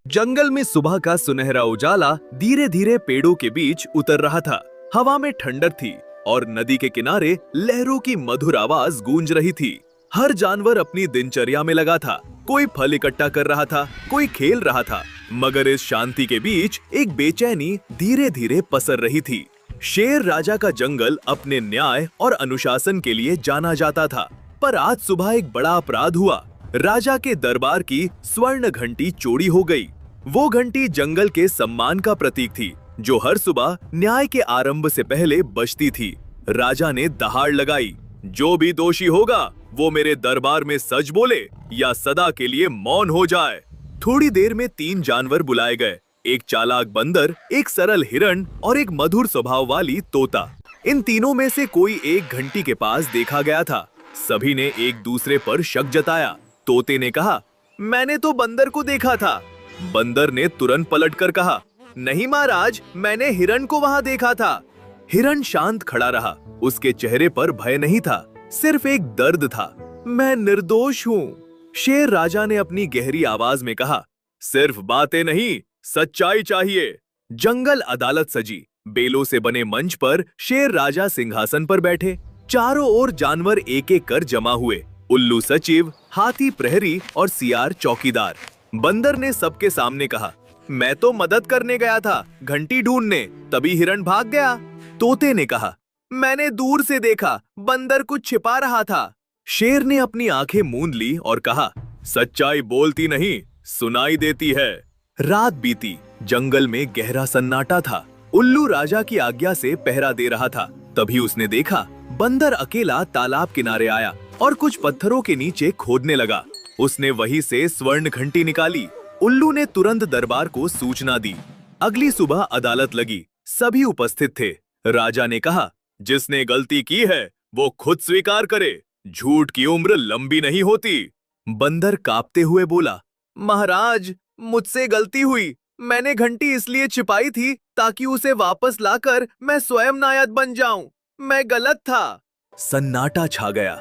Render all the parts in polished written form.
जंगल में सुबह का सुनहरा उजाला धीरे धीरे पेड़ों के बीच उतर रहा था। हवा में ठंडक थी और नदी के किनारे लहरों की मधुर आवाज गूंज रही थी। हर जानवर अपनी दिनचर्या में लगा था। कोई फल इकट्ठा कर रहा था, कोई खेल रहा था, मगर इस शांति के बीच एक बेचैनी धीरे धीरे पसर रही थी। शेर राजा का जंगल अपने न्याय और अनुशासन के लिए जाना जाता था, पर आज सुबह एक बड़ा अपराध हुआ। राजा के दरबार की स्वर्ण घंटी चोरी हो गई। वो घंटी जंगल के सम्मान का प्रतीक थी, जो हर सुबह न्याय के आरंभ से पहले बजती थी। राजा ने दहाड़ लगाई, जो भी दोषी होगा वो मेरे दरबार में सच बोले या सदा के लिए मौन हो जाए। थोड़ी देर में 3 जानवर बुलाए गए, एक चालाक बंदर, एक सरल हिरण और एक मधुर स्वभाव वाली तोता। इन तीनों में से कोई एक घंटी के पास देखा गया था। सभी ने एक दूसरे पर शक जताया। तोते ने कहा, मैंने तो बंदर को देखा था। बंदर ने तुरंत पलटकर कहा, नहीं महाराज, मैंने हिरण को वहां देखा था। हिरण शांत खड़ा रहा। उसके चेहरे पर भय नहीं था, सिर्फ एक दर्द था। मैं निर्दोष हूँ। शेर राजा ने अपनी गहरी आवाज में कहा, सिर्फ बातें नहीं, सच्चाई चाहिए। जंगल अदालत सजी। बेलों से बने मंच पर शेर राजा सिंहासन पर बैठे। चारों ओर जानवर एक एक कर जमा हुए। उल्लू सचिव, हाथी प्रहरी और सियार चौकीदार। बंदर ने सबके सामने कहा, मैं तो मदद करने गया था, घंटी ढूंढने, तभी हिरण भाग गया। तोते ने कहा, मैंने दूर से देखा, बंदर कुछ छिपा रहा था। शेर ने अपनी आंखें मूंद ली और कहा, सच्चाई बोलती नहीं, सुनाई देती है। रात बीती। जंगल में गहरा सन्नाटा था। उल्लू राजा की आज्ञा से पहरा दे रहा था। तभी उसने देखा, बंदर अकेला तालाब किनारे आया और कुछ पत्थरों के नीचे खोदने लगा। उसने वहीं से स्वर्ण घंटी निकाली। उल्लू ने तुरंत दरबार को सूचना दी। अगली सुबह अदालत लगी। सभी उपस्थित थे। राजा ने कहा, जिसने गलती की है वो खुद स्वीकार करे। झूठ की उम्र लंबी नहीं होती। बंदर कांपते हुए बोला, महाराज, मुझसे गलती हुई। मैंने घंटी इसलिए छिपाई थी ताकि उसे वापस लाकर मैं स्वयं नायक बन जाऊं। मैं गलत था। सन्नाटा छा गया।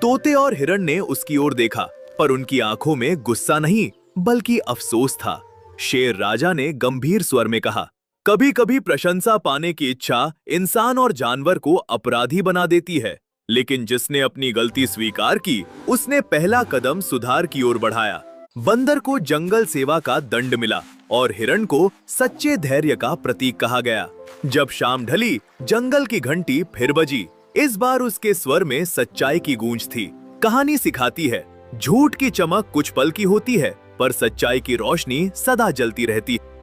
तोते और हिरण ने उसकी ओर देखा, पर उनकी आंखों में गुस्सा नहीं बल्कि अफसोस था। शेर राजा ने गंभीर स्वर में कहा, कभी कभी प्रशंसा पाने की इच्छा इंसान और जानवर को अपराधी बना देती है, लेकिन जिसने अपनी गलती स्वीकार की, उसने पहला कदम सुधार की ओर बढ़ाया। बंदर को जंगल सेवा का दंड मिला और हिरण को सच्चे धैर्य का प्रतीक कहा गया। जब शाम ढली, जंगल की घंटी फिर बजी। इस बार उसके स्वर में सच्चाई की गूंज थी। कहानी सिखाती है, झूठ की चमक कुछ पल की होती है, पर सच्चाई की रोशनी सदा जलती रहती है।